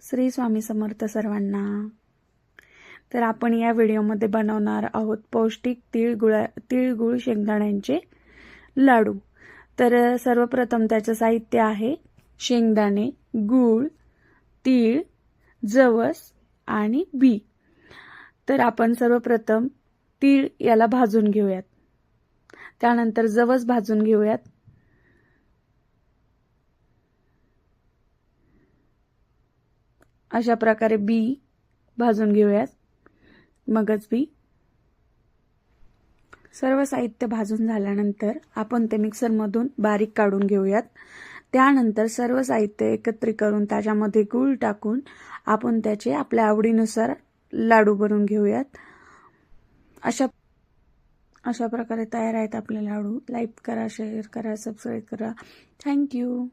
श्री स्वामी समर्थ सर्वांना। तर आपण या व्हिडिओमध्ये बनवणार आहोत पौष्टिक तीळ शेंगदाण्यांचे लाडू। तर सर्वप्रथम त्याचं साहित्य आहे शेंगदाणे, गूळ, तीळ, जवस आणि बी। तर आपण सर्वप्रथम तीळ याला भाजून घेऊयात, त्यानंतर जवस भाजून घेऊयात, अशा प्रकारे बी भाजून घेऊयात, मगच बी। सर्व साहित्य भाजून झाल्यानंतर आपण ते मिक्सरमधून बारीक काढून घेऊयात। त्यानंतर सर्व साहित्य एकत्रित करून त्याच्यामध्ये गूळ टाकून आपण त्याचे आपल्या आवडीनुसार लाडू बनवून घेऊयात। अशा प्रकारे तयार आहेत आपले लाडू। लाईक करा, शेअर करा, सबस्क्राईब करा। थँक्यू।